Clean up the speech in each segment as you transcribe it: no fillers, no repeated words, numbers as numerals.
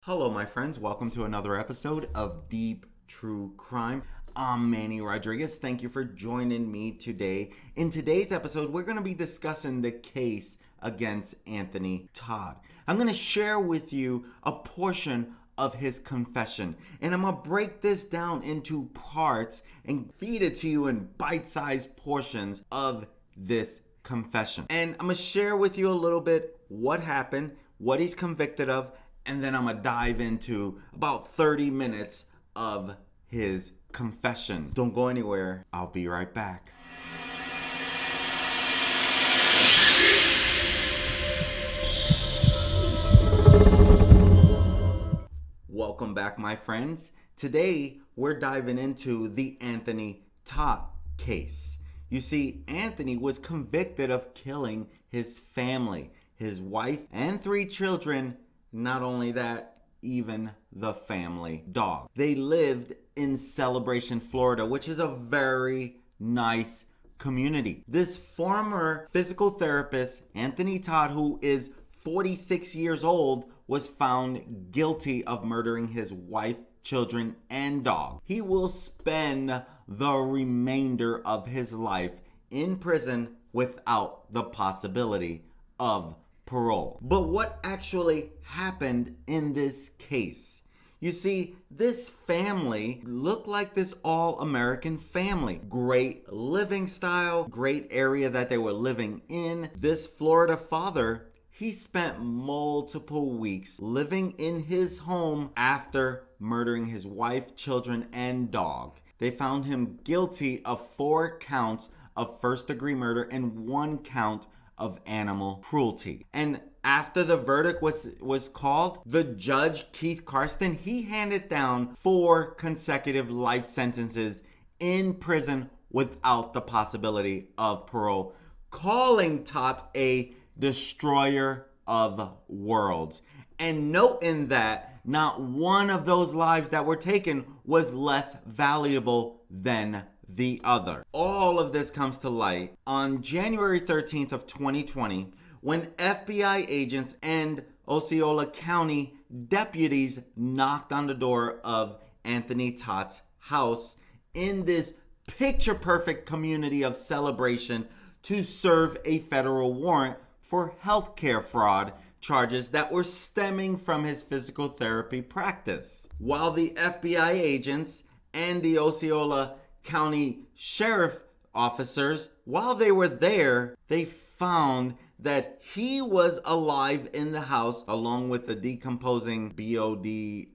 Hello, my friends. Welcome to another episode of Deep True Crime. I'm Manny Rodriguez. Thank you for joining me today. In today's episode, we're going to be discussing the case against Anthony Todt. I'm going to share with you a portion of his confession, and I'm going to break this down into parts and feed it to you in bite-sized portions of this confession. And I'm going to share with you a little bit what happened, what he's convicted of, and then I'm going to dive into about 30 minutes of his confession. Don't go anywhere. I'll be right back. Welcome back, my friends. Today, we're diving into the Anthony Todt case. You see, Anthony was convicted of killing his family, his wife, and 3 children. Not only that, even the family dog. They lived in Celebration, Florida, which is a very nice community. This former physical therapist, Anthony Todt, who is 46 years old, was found guilty of murdering his wife, children, and dog. He will spend the remainder of his life in prison without the possibility of parole. But what actually happened in this case? You see, this family looked like this all-American family. Great living style, great area that they were living in. This Florida father, he spent multiple weeks living in his home after murdering his wife, children, and dog. They found him guilty of 4 counts of first-degree murder and 1 count of animal cruelty. And after the verdict was called, the judge, Keith Karsten, he handed down 4 consecutive life sentences in prison without the possibility of parole, calling Todt a destroyer of worlds. And noting that not one of those lives that were taken was less valuable than the other. All of this comes to light on January 13th of 2020 when FBI agents and Osceola County deputies knocked on the door of Anthony Todt's house in this picture-perfect community of Celebration to serve a federal warrant for healthcare fraud charges that were stemming from his physical therapy practice. While the FBI agents and the Osceola County sheriff officers, while they were there, they found that he was alive in the house along with the decomposing bodies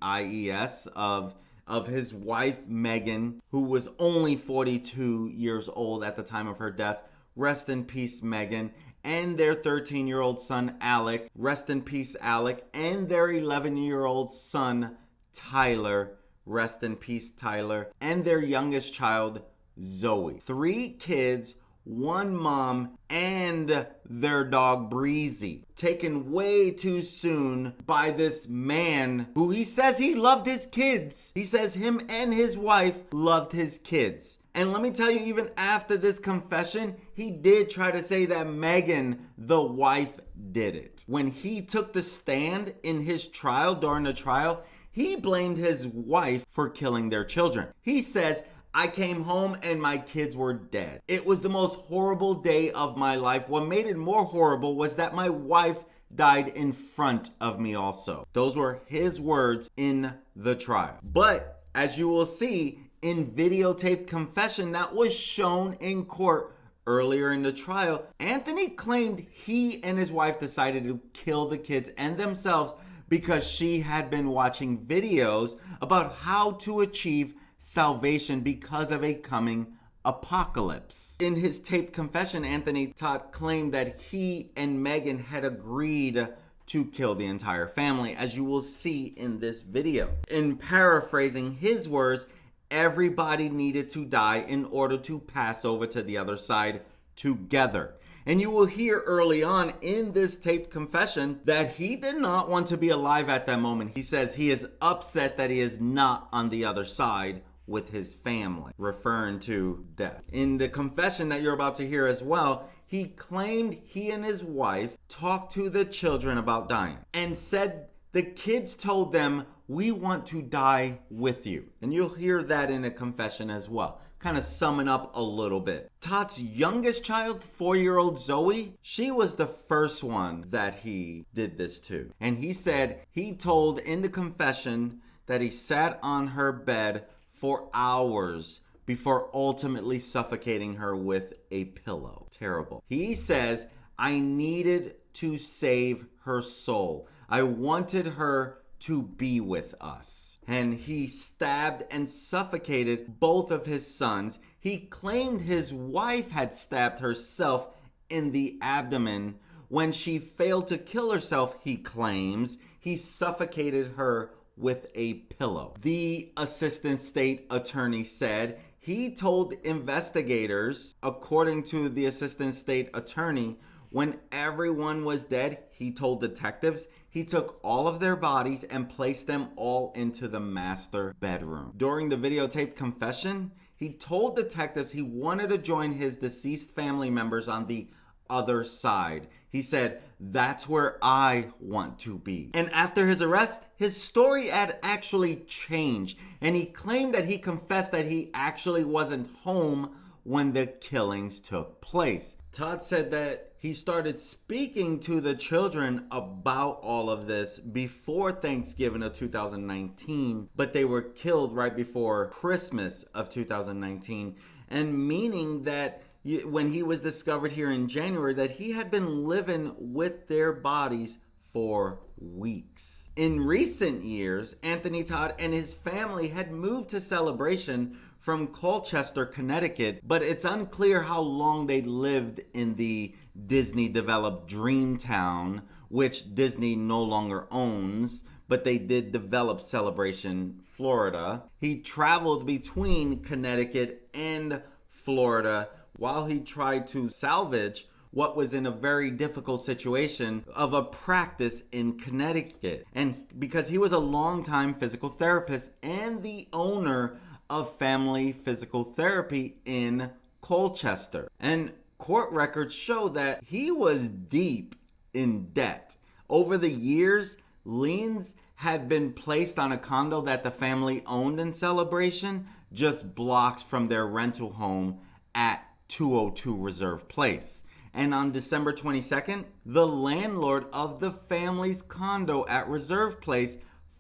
of his wife Megan, who was only 42 years old at the time of her death. Rest in peace, Megan. And their 13-year-old son Alek, rest in peace, Alek, and their 11-year-old son Tyler, rest in peace, Tyler, and their youngest child, Zoe. 3 kids, 1 mom, and their dog, Breezy, taken way too soon by this man who he says he loved his kids. He says him and his wife loved his kids. And let me tell you, even after this confession, he did try to say that Megan, the wife, did it. When he took the stand in his trial, during the trial, he blamed his wife for killing their children. He says, "I came home and my kids were dead. It was the most horrible day of my life. What made it more horrible was that my wife died in front of me also." Those were his words in the trial. But as you will see in videotaped confession that was shown in court earlier in the trial, Anthony claimed he and his wife decided to kill the kids and themselves because she had been watching videos about how to achieve salvation because of a coming apocalypse. In his taped confession, Anthony Todt claimed that he and Megan had agreed to kill the entire family, as you will see in this video. In paraphrasing his words, everybody needed to die in order to pass over to the other side together. And you will hear early on in this taped confession that he did not want to be alive at that moment. He says he is upset that he is not on the other side with his family, referring to death. In the confession that you're about to hear as well, he claimed he and his wife talked to the children about dying and said the kids told them, "We want to die with you." And you'll hear that in a confession as well. Kind of summing up a little bit. Todt's youngest child, 4-year-old Zoe, she was the first one that he did this to. And he said he told in the confession that he sat on her bed for hours before ultimately suffocating her with a pillow. Terrible. He says, "I needed to save her soul. I wanted her to be with us." And he stabbed and suffocated both of his sons. He claimed his wife had stabbed herself in the abdomen. When she failed to kill herself, he claims, he suffocated her with a pillow. The assistant state attorney said he told investigators, according to the assistant state attorney, when everyone was dead, he told detectives he took all of their bodies and placed them all into the master bedroom. During the videotaped confession, he told detectives he wanted to join his deceased family members on the other side. He said, "That's where I want to be." And after his arrest, his story had actually changed. And he claimed that he confessed that he actually wasn't home when the killings took place. Todt said that he started speaking to the children about all of this before Thanksgiving of 2019, but they were killed right before Christmas of 2019, and meaning that when he was discovered here in January, that he had been living with their bodies for weeks. In recent years, Anthony Todt and his family had moved to Celebration from Colchester, Connecticut, but it's unclear how long they lived in the Disney-developed Dreamtown, which Disney no longer owns, but they did develop Celebration, Florida. He traveled between Connecticut and Florida while he tried to salvage what was in a very difficult situation of a practice in Connecticut. And because he was a longtime physical therapist and the owner of Family Physical Therapy in Colchester. And court records show that he was deep in debt. Over the years, liens had been placed on a condo that the family owned in Celebration, just blocks from their rental home at 202 Reserve Place. And on December 22nd, the landlord of the family's condo at Reserve Place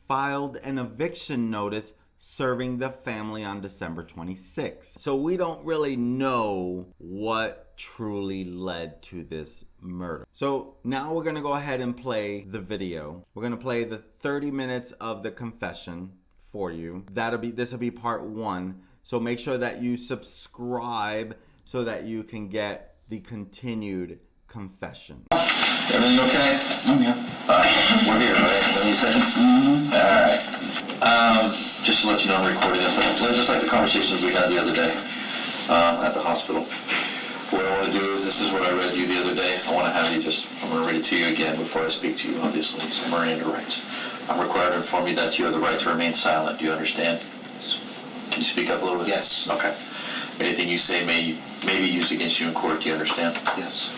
filed an eviction notice serving the family on December 26th. So we don't really know what truly led to this murder. So now we're gonna go ahead and play the video. We're gonna play the 30 minutes of the confession for you. This will be part 1. So make sure that you subscribe so that you can get the continued confession. Everything okay? Oh, yeah. We're here, right? What you said? Mm-hmm. Alright. Just to let you know I'm recording this. Just like the conversations we had the other day at the hospital. What I want to do is, this is what I read you the other day. I want to have you I'm going to read it to you again before I speak to you, obviously. So Miranda rights. I'm required to inform you that you have the right to remain silent. Do you understand? Can you speak up a little bit? Yes. Okay. Anything you say may be used against you in court. Do you understand? Yes.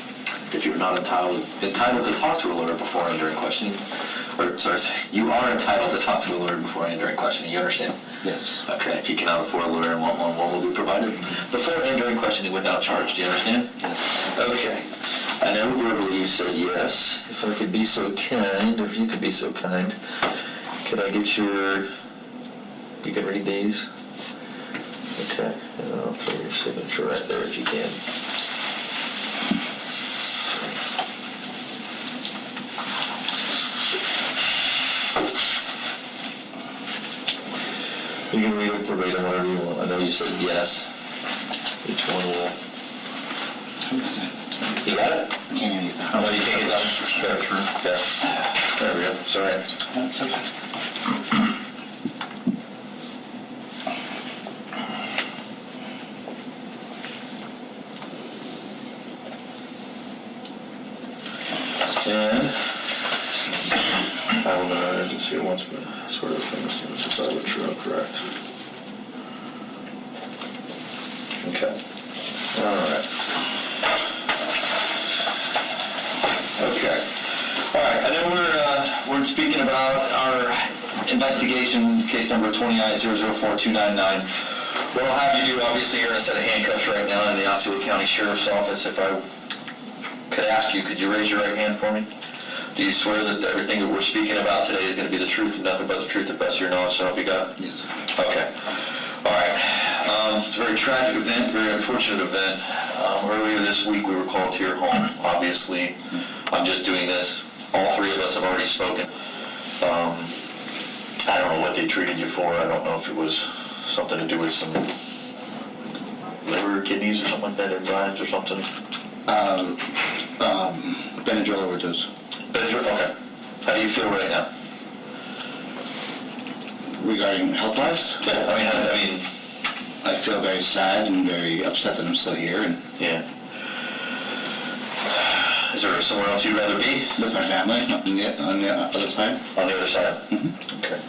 If you're not entitled to talk to a lawyer before and during questioning, you are entitled to talk to a lawyer before and during questioning. You understand? Yes. Okay. If you cannot afford a lawyer and want one will be provided before and during questioning without charge. Do you understand? Yes. Okay. I know verbally you said yes. If I could be so kind, or if you could be so kind, could I get you can read these? Okay. And I'll throw your signature right there if you can. You can read them verbatim, whatever you want. I know you said yes. Each one will. You got it? Can't hear you. I know you can't get that. Sure. Yeah. There we go. Sorry. That's okay. And I will know as it's here once, but sort of famous to Mr. Barbara True, correct? Okay. All right. Okay. All right. I know we're speaking about our investigation, case number 29-004299. What I'll have you do, obviously you're in a set of handcuffs right now in the Osceola County Sheriff's Office. If I could ask you, could you raise your right hand for me? Do you swear that everything that we're speaking about today is going to be the truth and nothing but the truth, the best of your knowledge, so help you God? Yes. Okay. All right. It's a very tragic event, very unfortunate event. Earlier this week we were called to your home. Obviously, I'm just doing this. All three of us have already spoken. I don't know what they treated you for. I don't know if it was something to do with some liver, kidneys, or something like that, enzymes or something. Benadryl overdose. Benadryl? Okay. How do you feel right now? Regarding health-wise? Yeah, I mean, I feel very sad and very upset that I'm still here and yeah. Is there somewhere else you'd rather be? with my family on the other side. On the other side? Mm-hmm. Okay.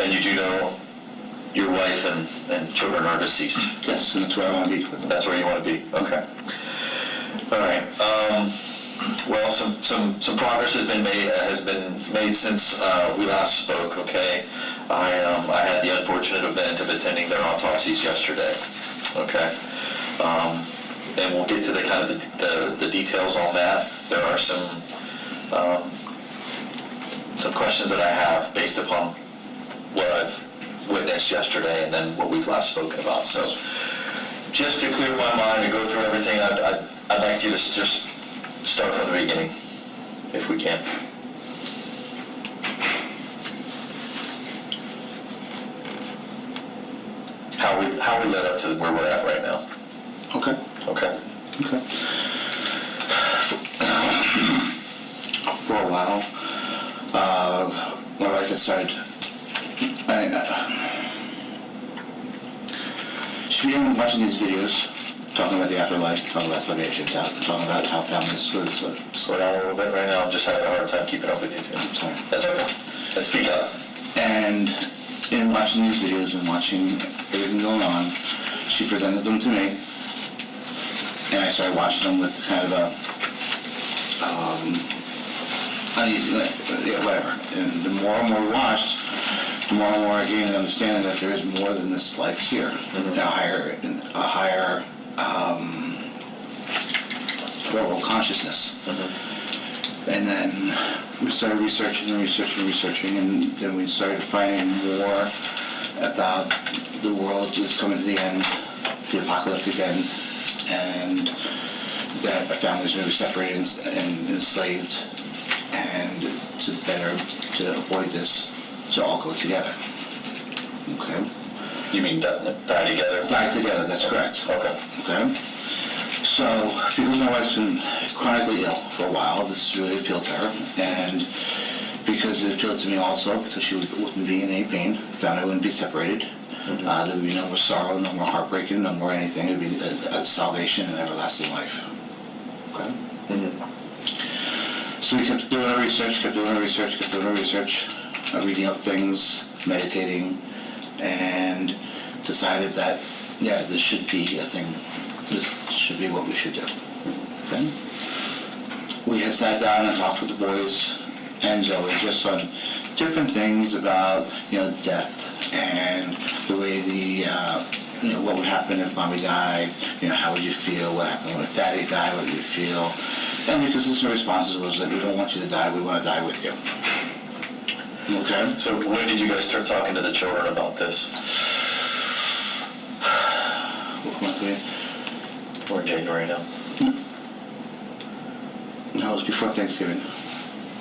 And you do know your wife and children are deceased? Yes, and that's where I want to be with them. That's where you want to be? Okay. All right. Well, some progress has been made since we last spoke. Okay. I had the unfortunate event of attending their autopsies yesterday. Okay. And we'll get to the kind of the details on that. There are some questions that I have based upon what I've witnessed yesterday and then what we've last spoken about. So just to clear my mind and go through everything, I'd like you to just start from the beginning, if we can. How we led up to where we're at right now. Okay. Okay. Okay. For a while, my wife had started. She began watching these videos, talking about the afterlife, talking about salvation, talking about how families go. Slow down a little bit right now. I'm just having a hard time keeping up with you too. I'm sorry. That's okay. Let's speak up. And in watching these videos and watching everything going on, she presented them to me, and I started watching them with kind of a uneasy, whatever. And the more and more we watched, the more and more I gained an understanding that there is more than this life here, a higher level of consciousness. And then we started researching, and then we started finding more about the world just coming to the end, the apocalyptic end, and that our families are going to be separated and enslaved, and to avoid this, to all go together. Okay? You mean die together? Die together, that's correct. Okay. Okay? So, because my wife's been chronically ill for a while, this really appealed to her, and because it appealed to me also, because she wouldn't be in any pain, family wouldn't be separated, there would be no more sorrow, no more heartbreaking, no more anything. It would be a salvation and everlasting life. Okay? So we kept doing our research, reading up things, meditating, and decided that, yeah, this should be a thing. This should be what we should do. Okay? We had sat down and talked with the boys and Zoe just on different things about, death and the way what would happen if mommy died, how would you feel, what happened when daddy died, what would you feel? And the consistent responses was that we don't want you to die, we want to die with you. Okay? So when did you guys start talking to the children about this? What month are we in? We're in January now. No, it was before Thanksgiving.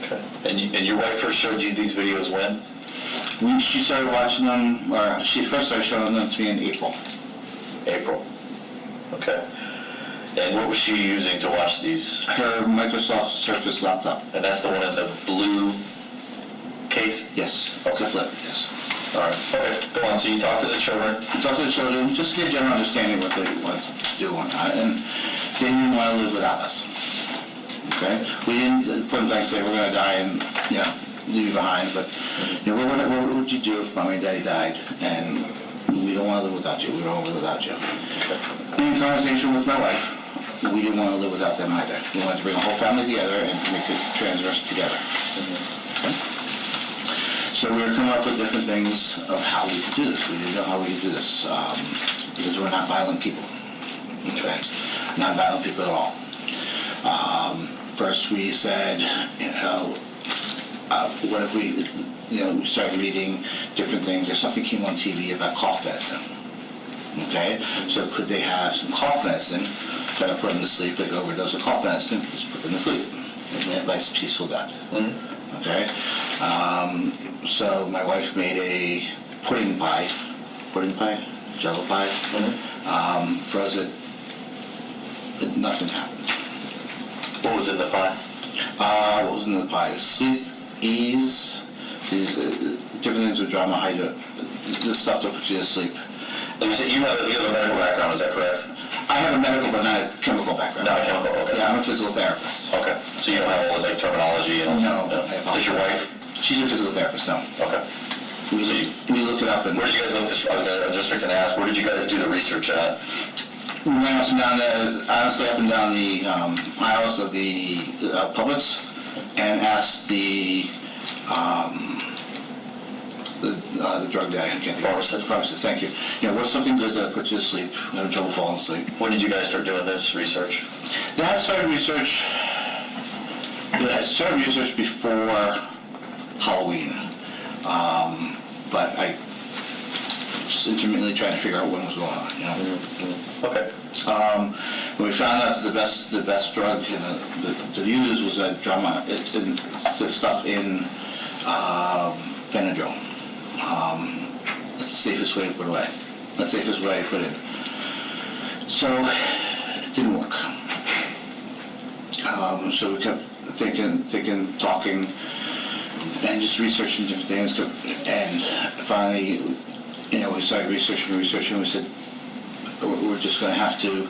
Okay. And your wife first showed you these videos when? She started watching them, or she first started showing them to me in April. April. Okay. And what was she using to watch these? Her Microsoft Surface laptop. And that's the one in the blue case? Yes. Okay. It's a flip, yes. All right. Okay. Go on. So you talked to the children? Talk to the children, just to get a general understanding what they want to do and not. And they didn't want to live without us. Okay? We didn't point blank say we're going to die and, leave you behind, but, what would you do if mommy and daddy died? And we don't want to live without you. We don't want to live without you. Okay. In conversation with my wife, we didn't want to live without them either. We wanted to bring a whole family together and make it transverse together. Okay? So we were coming up with different things of how we could do this. We didn't know how we could do this because we're not violent people. Okay, not violent people at all. First, we said, what if we, we started reading different things. There's something came on TV about cough medicine. Okay, so could they have some cough medicine that would put them to sleep, like overdose of cough medicine, just put them to sleep. And nice peaceful death. Mm-hmm. Okay, so my wife made a pudding pie, jello pie, froze it, nothing happened. What was in the pie? What was in the pie? Sleep, ease, these different things with drama, the stuff that puts you to sleep. You said you have a medical background, is that correct? I have a medical but not a chemical background. Not a chemical, okay. Yeah, I'm a physical therapist. Okay, so you don't have all the terminology and all that? No. Does your wife? She's a physical therapist, no. Okay. We look it up and... Where did you guys look this? I was just fixing to ask, where did you guys do the research at? We went honestly up and down the aisles of the Publix and asked the drug guy, I can't think of it. Pharmacist, thank you. What's something good that puts you to sleep, no trouble falling asleep? When did you guys start doing this research? I started research before Halloween, but I just intermittently trying to figure out what was going on. Mm-hmm. Okay. When we found out that the best drug to use was the stuff in Benadryl. That's the safest way to put away. That's the safest way to put in. So it didn't work. So we kept thinking, talking, and just researching different things. And finally, we started researching. We said, we're just going to have to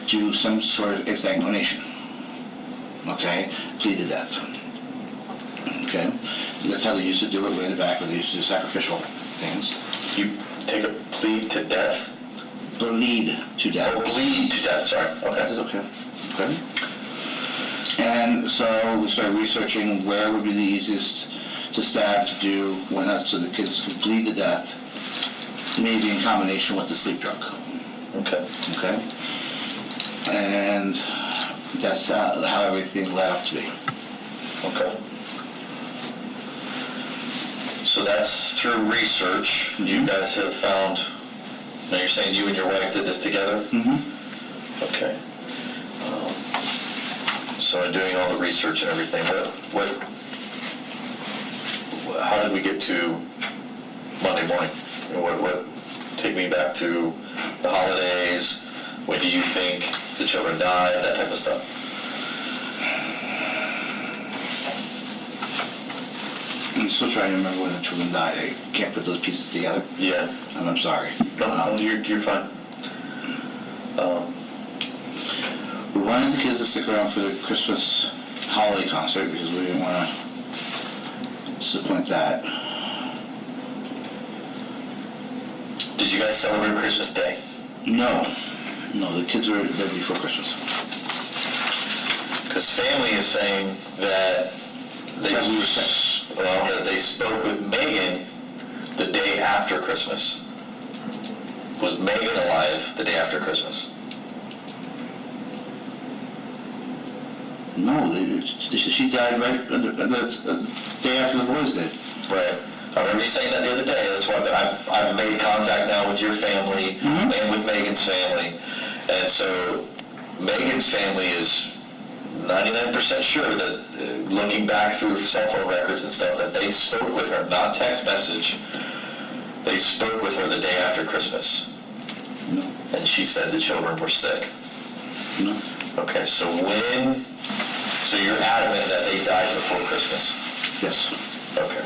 do some sort of exsanguination. Okay? Plead to death. Okay? That's how they used to do it way in the back, where they used to do sacrificial things. You take a plead to death? Bleed to death. Oh, bleed to death, sorry. Okay. Okay. Okay. And so we started researching where would be the easiest to stab, to do, whatnot, so the kids could bleed to death, maybe in combination with the sleep drug. Okay. Okay? And that's how everything led up to be. Okay. So that's through research. You guys have found, now you're saying you and your wife did this together? Mm-hmm. Okay. So in doing all the research and everything, how did we get to Monday morning? Take me back to the holidays. When do you think the children died? That type of stuff. I'm still trying to remember when the children died. I can't put those pieces together. Yeah. And I'm sorry. No, you're fine. We wanted the kids to stick around for the Christmas holiday concert because we didn't want to disappoint that. Did you guys celebrate Christmas Day? No, the kids were there before Christmas. Because family is saying that they spoke with Megan the day after Christmas. Was Megan alive the day after Christmas? No, she died right the day after the boys did. Right. I remember you saying that the other day. That's why I've made contact now with your family and with Megan's family. And so Megan's family is 99% sure that looking back through cell phone records and stuff that they spoke with her, not text message. They spoke with her the day after Christmas. No. And she said the children were sick. No. Okay, so you're adamant that they died before Christmas? Yes. Okay.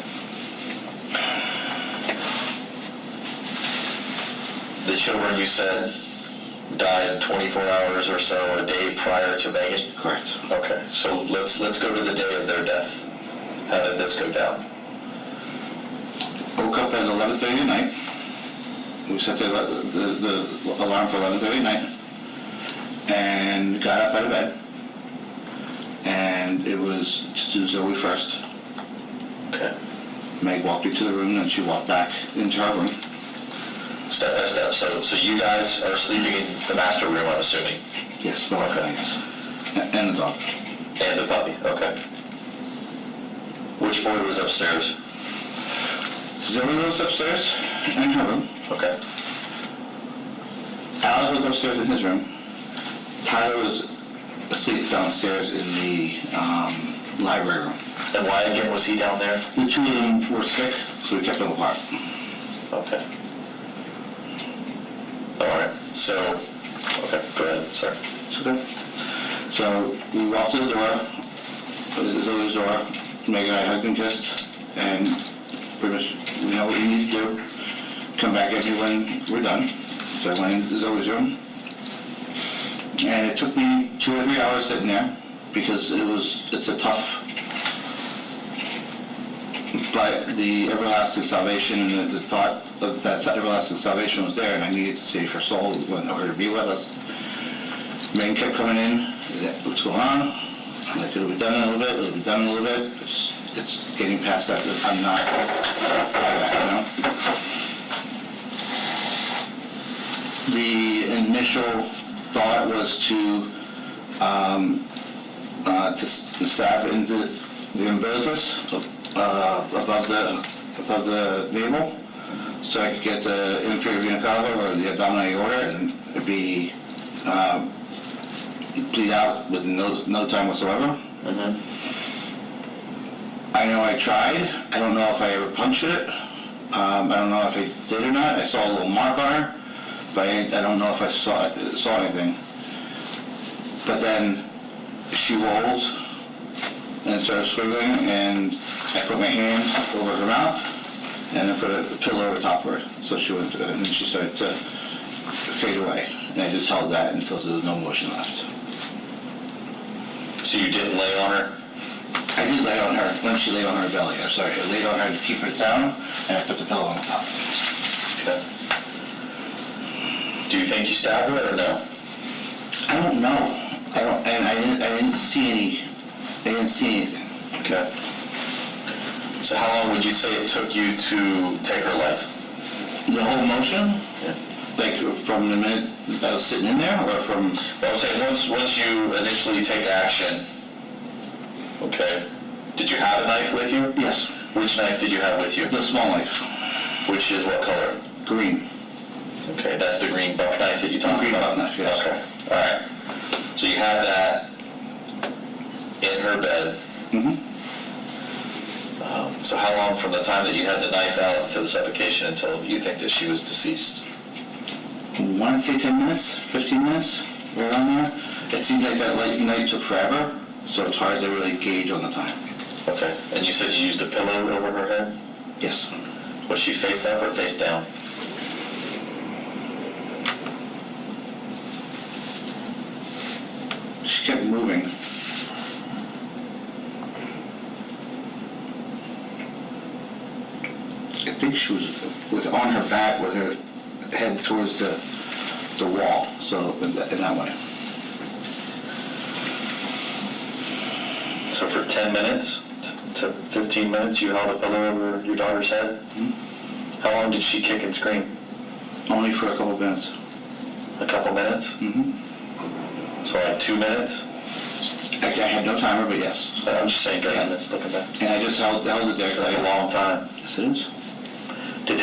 The children, you said, died 24 hours or so a day prior to Megan? Correct. Okay, so let's go to the day of their death. How did this go down? Woke up at 11:30 at night. We set the alarm for 11:30 at night and got up out of bed. And it was to do Zoe first. Okay. Meg walked me to the room, and she walked back into her room. Step by step. So you guys are sleeping in the master room, I'm assuming? Yes, my wife and I, yes. And the dog. And the puppy, okay. Which boy was upstairs? Zoe was upstairs in her room. Okay. Alek was upstairs in his room. Tyler was asleep downstairs in the library room. And why again was he down there? The two of them were sick, so we kept them apart. Okay. All right. So, okay, go ahead. Sorry. It's okay. So we walked to the door, Zoe's door. Meg and I hugged and kissed, and pretty much we know what we need to do. Come back at me when we're done. So I went into Zoe's room, and it took me 2 or 3 hours sitting there because it's a tough. But the everlasting salvation and the thought of that everlasting salvation was there, and I needed to save her soul. We wanted her to be with us. Megan kept coming in. What's going on? I'm like, it'll be done in a little bit. It'll be done in a little bit. It's getting past that. I'm not you know. The initial thought was to stab into the umbilicus above the navel, so I could get the inferior vena cava or the abdominal aorta and be bleed out within no time whatsoever. Mm-hmm. I know I tried. I don't know if I ever punctured it. I don't know if I did or not. I saw a little mark on her, but I don't know if I saw anything. But then she rolled and started swiveling, and I put my hand over her mouth and I put a pillow over top of her. So she went, and then she started to fade away. And I just held that until there was no motion left. So you didn't lay on her? I did lay on her when she lay on her belly. I'm sorry. I laid on her to keep her down, and I put the pillow on top. Okay. Do you think you stabbed her or no? I don't know. I didn't see anything. Okay. So how long would you say it took you to take her life? The whole motion? Yeah. Like from the minute I was sitting in there, or from? Well, I'm saying once you initially take action, okay, did you have a knife with you? Yes. Which knife did you have with you? The small knife. Which is what color? Green. Okay, that's the green buck knife that you talked Green about? buck knife, yes. Okay, all right. So you had that in her bed. Mm-hmm. So how long from the time that you had the knife out to the suffocation until you think that she was deceased? I want to say 10 minutes, 15 minutes, right around there. It seems like that night took forever, so it's hard to really gauge on the time. Okay, and you said you used a pillow over her head? Yes. Was she face up or face down? She kept moving. I think she was on her back with her head towards the wall, so in that way. So for 10 minutes to 15 minutes, you held a pillow over your daughter's head? Mm-hmm. How long did she kick and scream? Only for a couple of minutes. A couple minutes? Mm-hmm. So like 2 minutes? I had no timer, but yes. I'm just saying, 10 minutes, looking back. And I just held it there. That's a long time. Yes, it is. Did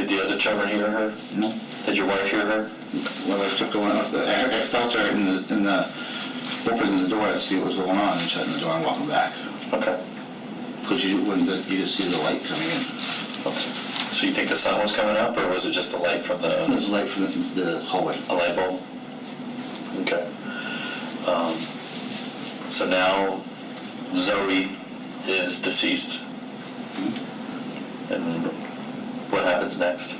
the other children hear her? No. Did your wife hear her? My wife kept going up. I felt her in the opening the door to see what was going on and shutting the door and walking back. Okay. Because you just see the light coming in. Okay. So you think the sun was coming up, or was it just the light from the... It was light from the hallway. A light bulb? Okay. So now Zoe is deceased. And what happens next?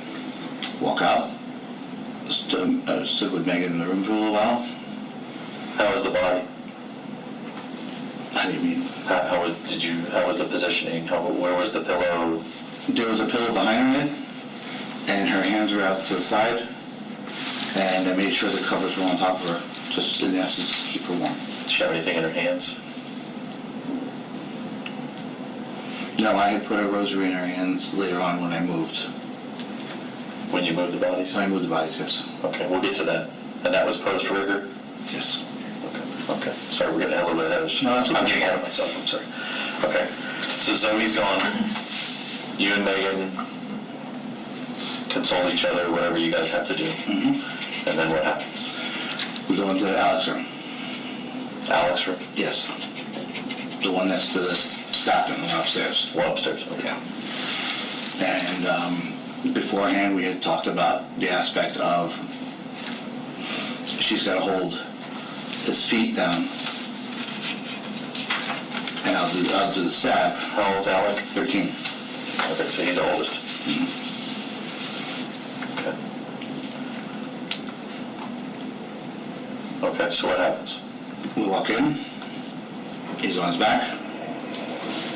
Walk out. Stood with Megan in the room for a little while. How was the body? How do you mean? How was the positioning? Where was the pillow? There was a pillow behind her head, and her hands were out to the side, and I made sure the covers were on top of her, just in essence to keep her warm. Did she have anything in her hands? No, No, I had put a rosary in her hands later on when I moved. When you moved the bodies? When I moved the bodies, yes. Okay, we'll get to that. And that was post-rigor? Yes. Okay. Sorry, we're getting a little bit ahead of us. No, that's okay. I'm getting ahead of myself, I'm sorry. Okay. So Zoe's gone. You and Megan console each other, whatever you guys have to do. Mm-hmm. And then what happens? We go into Alek's room. Alek's room? Yes. The one next to the bathroom, the one upstairs. One upstairs, okay. Yeah. And beforehand, we had talked about the aspect of she's got to hold his feet down, and I'll do the stab. How old's Alek? 13. Okay, so he's the oldest. Okay, so what happens? We walk in. He's on his back.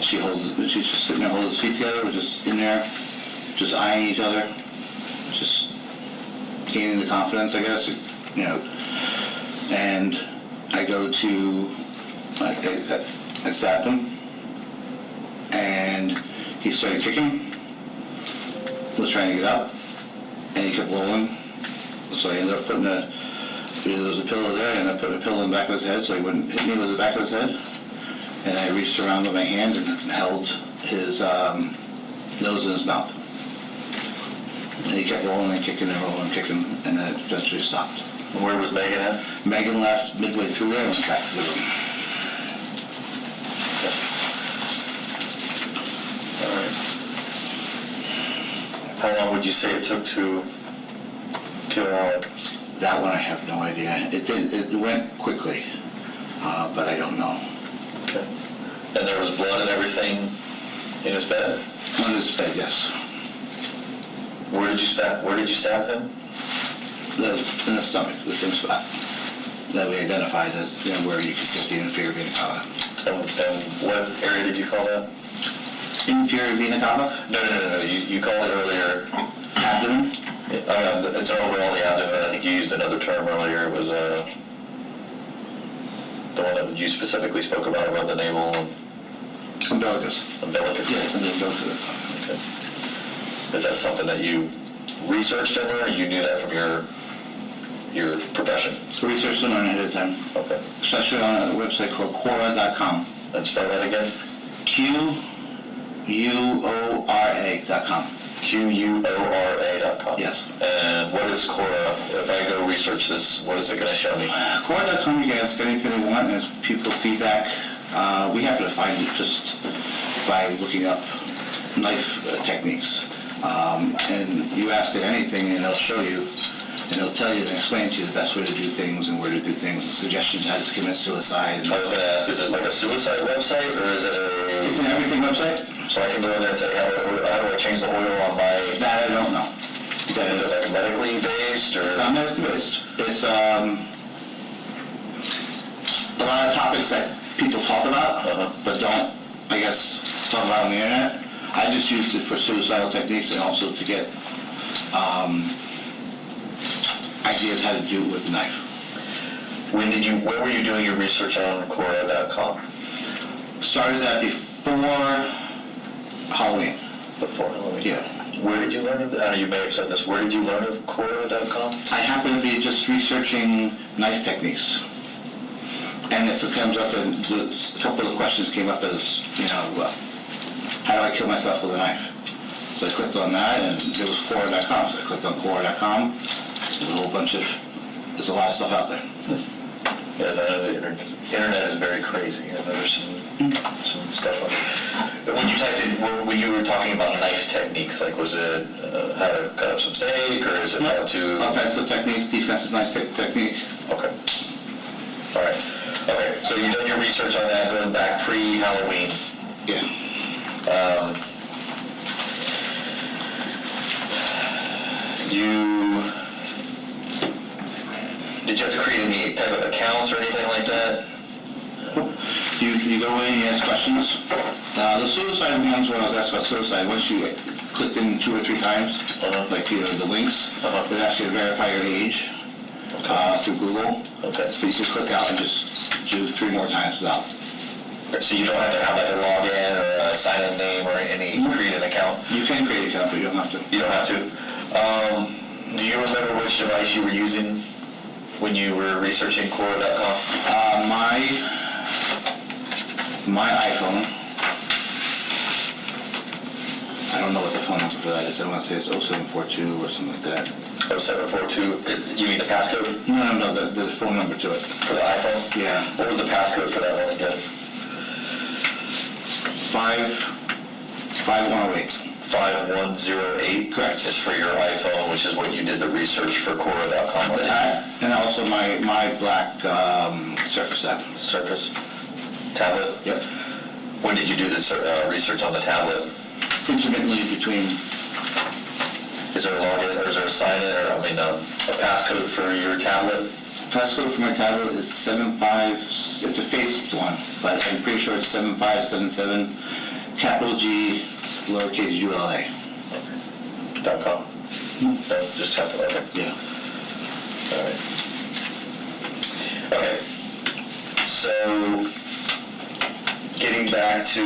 She's just sitting there holding his feet together. We're just in there, just eyeing each other, just gaining the confidence, I guess, you know. And I go to, I stabbed him, and he started kicking, was trying to get up, and he kept rolling. So I ended up putting there was a pillow there, and I put a pillow in the back of his head so he wouldn't hit me with the back of his head. And I reached around with my hand and held his nose in his mouth. And he kept rolling and kicking and rolling and kicking, and then it eventually stopped. And where was Megan at? Megan left midway through there and went back to the room. All right. How long would you say it took to kill Alek? That one I have no idea. It went quickly, but I don't know. Okay. And there was blood and everything in his bed? On his bed, yes. Where did you stab him? In the stomach, the same spot that we identified as where you could get the inferior vena cava. And what area did you call that? Inferior vena cava? No. You called it earlier. Abdomen? It's overall the abdomen. I think you used another term earlier. It was the one that you specifically spoke about the navel. Umbilicus. Umbilicus? Yeah, and the umbilicus. Okay. Is that something that you researched in there, or you knew that from your profession? Researched and learned ahead of time. Okay. Especially on a website called Quora.com. And spell that again? Quora.com. Quora.com. Yes. And what is Quora? If I go research this, what is it going to show me? Quora.com, you can ask anything they want, and as people feedback, we happen to find it just by looking up knife techniques. And you ask it anything, and they'll show you, and they'll tell you and explain to you the best way to do things and where to do things, and suggestions how to commit suicide. I was going to ask, is it like a suicide website, or is it a... It's an everything website. So I can go in there and say, how do I change the oil on my... That I don't know. Is it like medically based, or... It's not medically based. It's a lot of topics that people talk about, but don't, I guess, talk about on the internet. I just used it for suicidal techniques and also to get ideas how to do it with the knife. When were you doing your research on Quora.com? Started that before Halloween. Before Halloween? Yeah. Where did you learn of that? You may have said this. Where did you learn of Quora.com? I happened to be just researching knife techniques. And it comes up, and a couple of the questions came up as, how do I kill myself with a knife? So I clicked on that, and it was Quora.com. So I clicked on Quora.com. There's a lot of stuff out there. Yes, I know the internet is very crazy. I know there's some stuff on it. But when you typed in, when you were talking about knife techniques, like was it how to cut up some steak, or is it how to... Offensive techniques, defensive knife technique. Okay. All right. Okay, so you've done your research on that going back pre-Halloween. Yeah. Did you have to create any type of accounts or anything like that? You go in, you ask questions. The suicide ones, when I was asked about suicide, once you clicked in 2 or 3 times, the links, it asks you to verify your age through Google. Okay. So you just click out and just do 3 more times without So you don't have to have like a login or a sign-in name or create an account? You can create an account, but you don't have to. You don't have to. Do you remember which device you were using when you were researching Quora.com? My iPhone. I don't know what the phone number for that is. I want to say it's 0742 or something like that. 0742? You mean the passcode? No, the phone number to it. For the iPhone? Yeah. What was the passcode for that one again? 5108. 5108? Correct. Is for your iPhone, which is what you did the research for Quora.com on. And also my black Surface tab. Surface tablet? Yep. When did you do this research on the tablet? Intermittently between. Is there a login or is there a sign-in or a passcode for your tablet? Passcode for my tablet is 75. It's a phased one, but I'm pretty sure it's 7577 capital G lowercase ULA. .com? No, just tablet. Okay. Yeah. All right. Okay. So, getting back to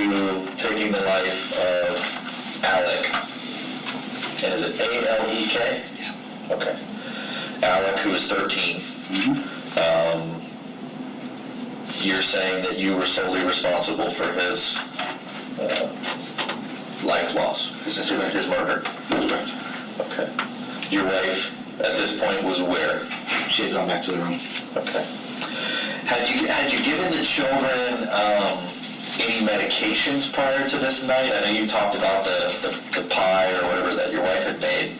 taking the life of Alek, and is it A-L-E-K? Yeah. Okay. Alek, who was 13. Mm-hmm. You're saying that you were solely responsible for his life loss, his murder. That's correct. Okay. Your wife, at this point, was where? She had gone back to the room. Okay. Had you given the children any medications prior to this night? I know you talked about the pie or whatever that your wife had made.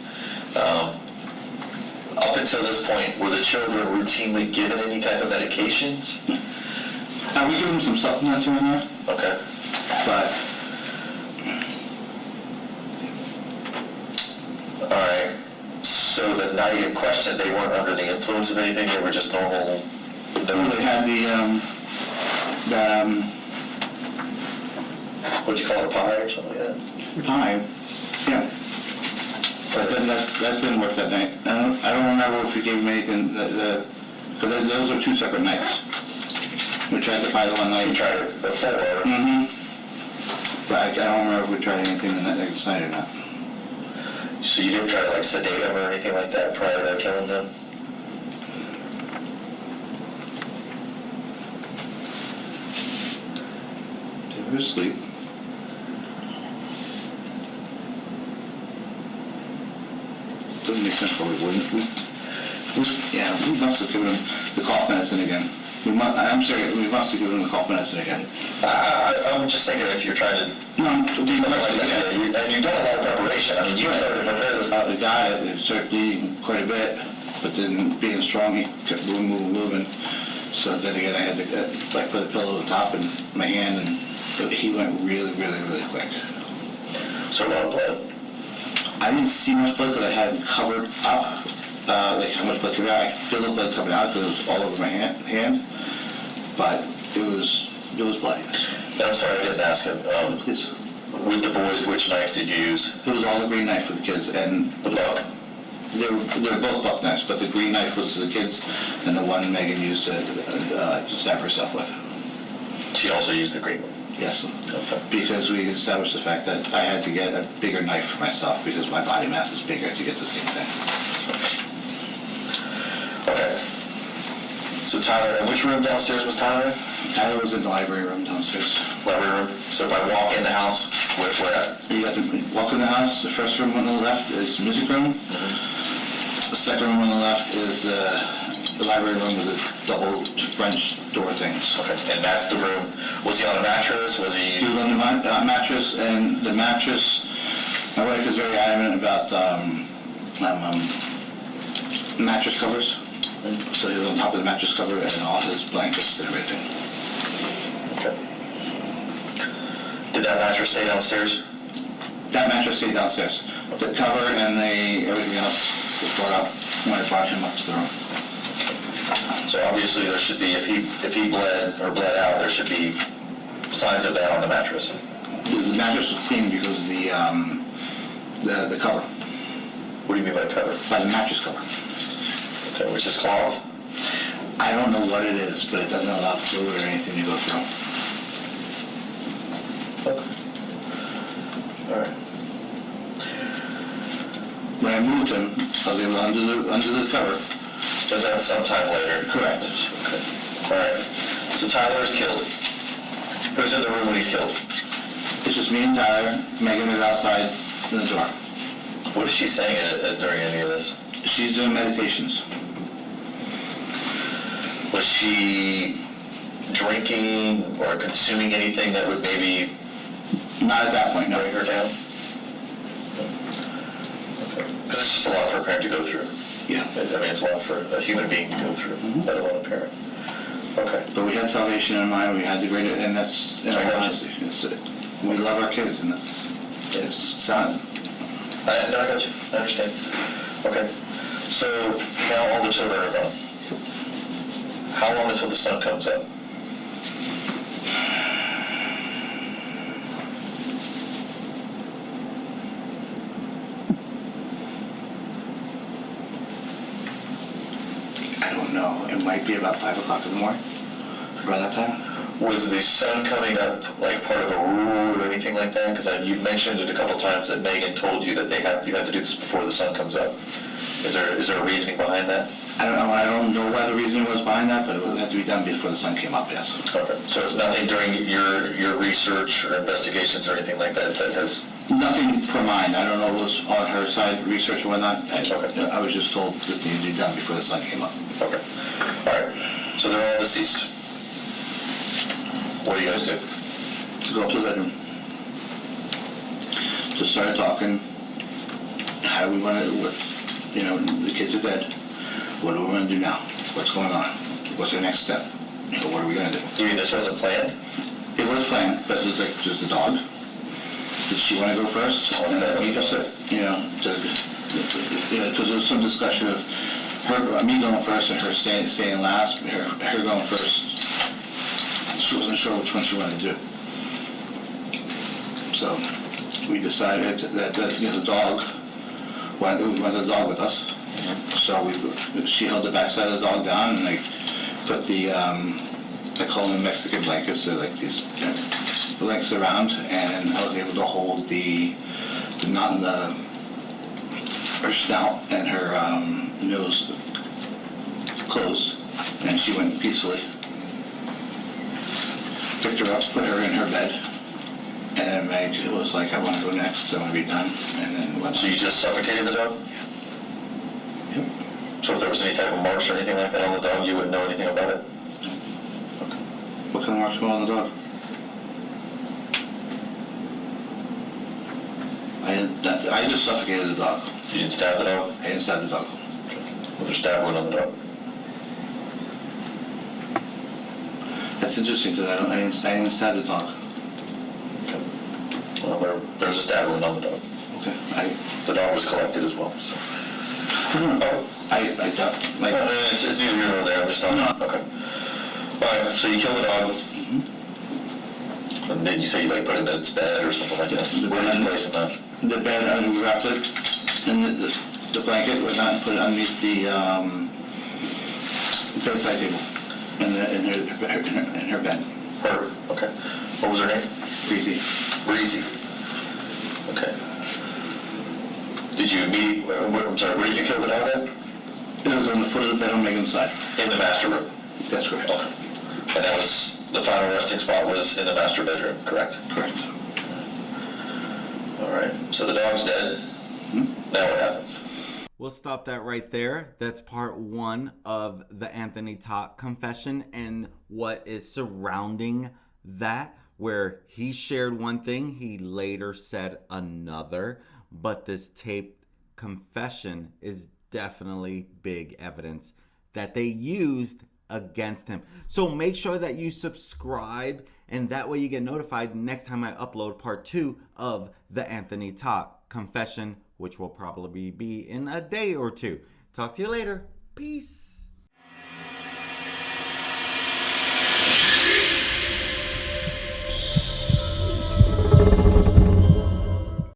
Up until this point, were the children routinely given any type of medications? We give them some supplements in there. Okay. But all right. So the night in question, they weren't under the influence of anything. They were just normal. they had What'd you call it, pie or something like that? pie. Yeah. But then that didn't work that night. I don't remember if we gave them anything because those are two separate nights. We tried the pie the one night. You tried it before. Mm-hmm. But I don't remember if we tried anything in that next night or not. So you didn't try to like sedate them or anything like that prior to killing them? They were asleep. Doesn't make sense why we wouldn't. We must have given them the cough medicine again. We must have given them the cough medicine again. I'm just thinking if you're trying to No, do something like that, and you've done a lot of preparation. I mean, you started to prepare this. The guy started bleeding quite a bit, but then being strong, he kept moving. So then again, I had to put a pillow on top of my hand, and he went really, really, really quick. So a lot of blood. I didn't see much blood because I had it covered up, like how much blood coming out. I could feel the blood coming out because it was all over my hand, but it was bloody. And I'm sorry I didn't ask him. Please. With the boys, which knife did you use? It was all the green knife for the kids, and The buck. they're both buck knives, but the green knife was for the kids, and the one Megan used to stab herself with. She also used the green one. Yes, Okay. because we established the fact that I had to get a bigger knife for myself because my body mass is bigger to get the same thing. Okay. So Tyler, in which room downstairs was Tyler in? Tyler was in the library room downstairs. Library room. So if I walk in the house, where at? You got to walk in the house. The first room on the left is the music room. The second room on the left is the library room with the double French door things. Okay. And that's the room. Was he on a mattress? Was he? He was on the mattress, and the mattress, my wife is very adamant about mattress covers. So he was on top of the mattress cover and all his blankets and everything. Okay. Did that mattress stay downstairs? That mattress stayed downstairs. The cover and everything else was brought up when I brought him up to the room. So obviously there should be, if he bled or bled out, there should be signs of that on the mattress. The mattress was clean because of the cover. What do you mean by cover? By the mattress cover. Okay, which is cloth? I don't know what it is, but it doesn't allow fluid or anything to go through. Okay. All right. When I moved him, I was able under the cover. Was that sometime later? Correct. Okay. All right. So Tyler is killed. Who's in the room when he's killed? It's just me and Tyler. Megan is outside in the door. What is she saying during any of this? She's doing meditations. Was she drinking or consuming anything that would maybe Not at that point, no. bring her down? Because it's just a lot for a parent to go through. Yeah. I mean, it's a lot for a human being to go through, let alone a parent. Okay. But we had salvation in mind. We had the greater, and that's, in I all got you. honesty, we love our kids, and it's sad. No, I got you. I understand. Okay. So now all the children are gone. How long until the sun comes up? I don't know. It might be about 5 o'clock in the morning. Around that time. Was the sun coming up like part of a rule or anything like that? Because you mentioned it a couple times that Megan told you that you have to do this before the sun comes up. Is there a reasoning behind that? I don't know. I don't know why the reasoning was behind that, but it would have to be done before the sun came up. Yes. Okay. So it's nothing during your research or investigations or anything like that that has. Nothing per mine. I don't know what was on her side, research or whatnot. Okay. I was just told this needed to be done before the sun came up. Okay. All right. So they're all deceased. What do you guys do? Go up to the bedroom. Just started talking. How do we want to, the kids are dead. What do we want to do now? What's going on? What's our next step? What are we going to do? You mean this wasn't planned? It was planned, but it was like just the dog. Did she want to go first? And we just said, because there was some discussion of me going first and her staying last, her going first. She wasn't sure which one she wanted to do. So we decided that the dog, we wanted the dog with us. So she held the backside of the dog down, and I put I call them Mexican blankets. They're like these blankets around, and I was able to hold the knot in her snout and her nose closed, and she went peacefully. Picked her up, put her in her bed, and then Meg was like, I want to go next, I want to be done, and then went. So you just suffocated the dog? Yep. So if there was any type of marks or anything like that on the dog, you wouldn't know anything about it? Okay. What kind of marks were on the dog? I just suffocated the dog. You didn't stab the dog? I didn't stab the dog. Was there stab wound on the dog? That's interesting because I didn't stab the dog. Okay. Well, there's a stab wound on the dog. Okay. The dog was collected as well. So. I don't. Like, It's neither here nor there. I'm just telling you. Okay. All right. So you killed the dog. And then you say you put him in its bed or something like that. Where did you place him at? The bed, we wrapped it in the blanket, whatnot, and put it underneath the bedside table in her bed. Her. Okay. What was her name? Breezy. Breezy. Okay. Did you where did you kill the dog at? It was on the foot of the bed on Megan's side. In the master room? That's correct. Okay. And that was, the final resting spot was in the master bedroom, correct? Correct. All right. So the dog's dead. Now what happens? We'll stop that right there. That's part 1 of the Anthony Todt confession and what is surrounding that, where he shared one thing, he later said another, but this taped confession is definitely big evidence that they used against him. So make sure that you subscribe, and that way you get notified next time I upload part 2 of the Anthony Todt confession, which will probably be in a day or two. Talk to you later. Peace.